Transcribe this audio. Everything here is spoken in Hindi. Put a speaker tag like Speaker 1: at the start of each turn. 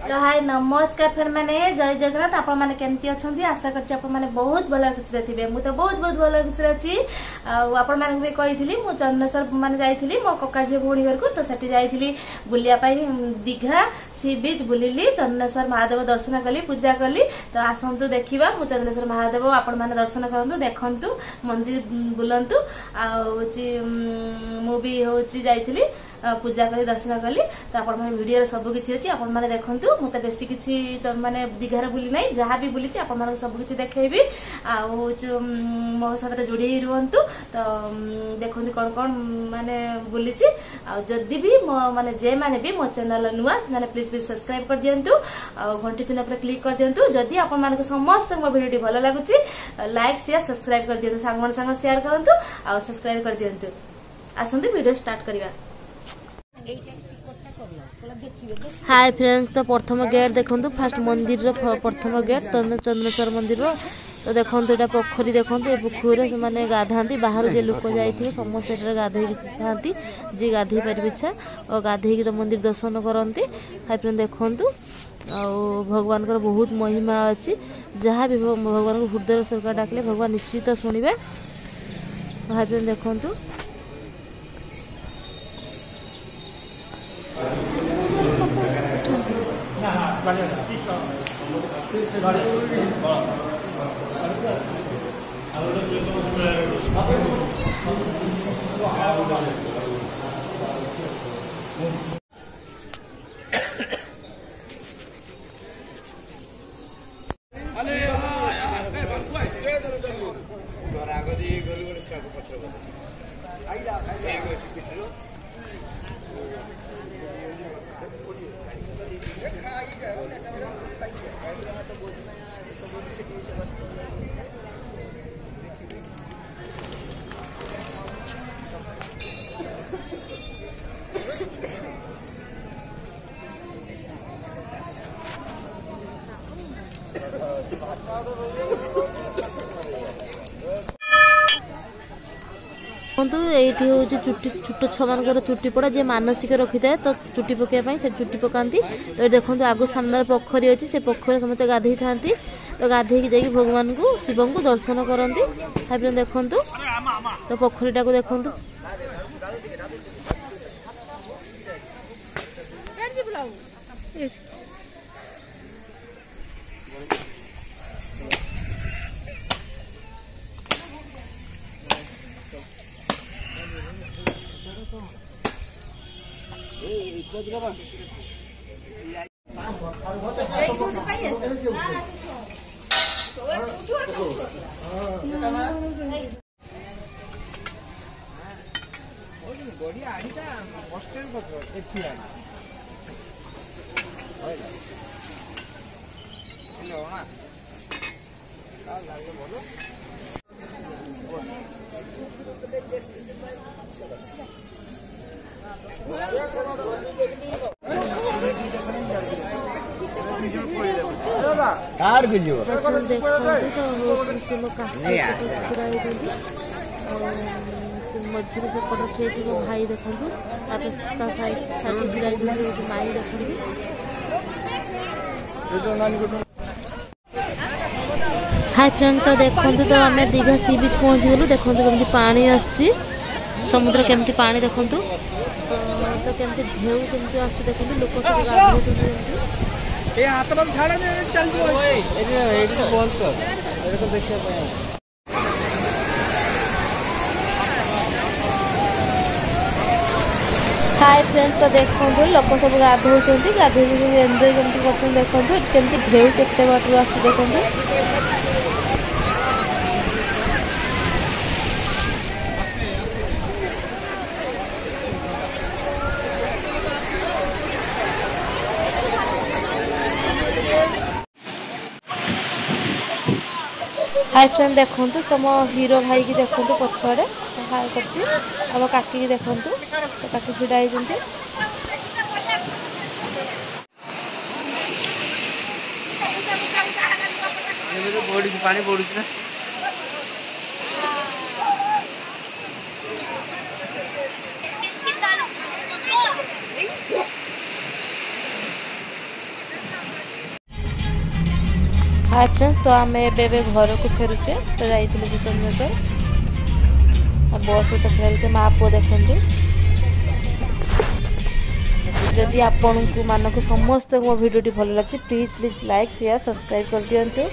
Speaker 1: तो हाय नमस्कार फ्रेंड मैंने जय जगन्नाथ आपण मैंने केमती अच्छा आशा कर बहुत भल खुशी थे मुझे बहुत बहुत भल खुशी अच्छी आपण मैंने भी कही मु चंद्रेश्वर मैंने जाइली मो कका झी भौणी घर को तो सेठी जाइली बुलिया दीघा सी बीच बुलिली चंद्रेश्वर महादेव दर्शन कली पूजा कली तो आसतु देखा मु चंद्रेश्वर महादेव आपण मैंने दर्शन करूँ देखु मंदिर बुलंतु मु भी हूँ जाइली पूजा करी दर्शन कली तो आपण मैंने वीडियो सब किसी अच्छी आपण मैंने देखु मुझे बेसी किसी माने दीघार बुली ना जहाँ भी बुली आपण मैंने सब किसी देखी मो साथ जोड़ी रुहतु तो देखु कौन कौन माने बुली जदि भी माने जे माने भी मो चैनल नुआ मैंने प्लीज प्लीज सब्सक्राइब कर दिंतु घंटी चिन्ह पर क्लिक कर दिंतु जदि आपण माने समस्त मो वीडियो भल लगुच लाइक शेयर सब्सक्राइब कर दिंतु सांग शेयर करंतु आ सब्सक्राइब कर दिंतु आसंतु वीडियो स्टार्ट करिवा। हाय फ्रेंड्स तो प्रथम गेट देखो फास्ट मंदिर प्रथम गेट चंद्रेश्वर मंदिर तो देखो यहाँ पोखरी देखो ये पोखरी से मैंने गाधाती बाहर जे लोक जाइए समस्त गाधे था जी गाधे पारि इच्छा और गाधे तो मंदिर दर्शन करती। हाय फ्रेंड देखो भगवान का बहुत महिमा अच्छी जहाँ भी भगवान को हृदय सरकार डाकले भगवान निश्चित शुणवे। हाय फ्रेंड देखो ये हूँ चुट्टी छोट छुआ मान चुट्टी पड़ा जे मानसिक रखी था तो चुट्टी पकड़ से चुट्टी पकाती तो देखो आगु सामने पोखरी अच्छी से पोखरी समस्त गाधे था तो गाधे जाकि भगवान को शिव को दर्शन करती। हाय देखु तो पोखरीटा को देखु
Speaker 2: कार के जीव मझे से भाई देखो माई देखो। हाय फ्रेंड तो देखो तो आम दीघा सी बीच पहुँच गलु देखो कमी पानी आसी समुद्र केमती पानी देखु तो केमती ढेउ केमती आस देखो लोक सब गाधोउछन्ति ए हाथ छाड़ा चल बंद कर देखिए। हाय फ्रेंड्स तो देखो लोक सब गाधोउछन्ति गाधे एंजॉय केमती करछन देखो केमती ढेउ केते बाटर आस देखो। हाय फ्रेंड देखो तुम हीरो भाई की देखो पछड़े हाय कर काकी की देखो तो काकी छिड़ा होती
Speaker 3: पानी पड़ू
Speaker 2: हाय फ्रेंड्स, तो आम एबे घर को फेरुचे। तो जाइए जो चंद्रेश्वर बस तो फेरुचे माँ पुओ देखते। जदि आपण मानक समस्त मो वीडियो भल लगे प्लीज लाइक शेयर सब्सक्राइब कर दियंतु।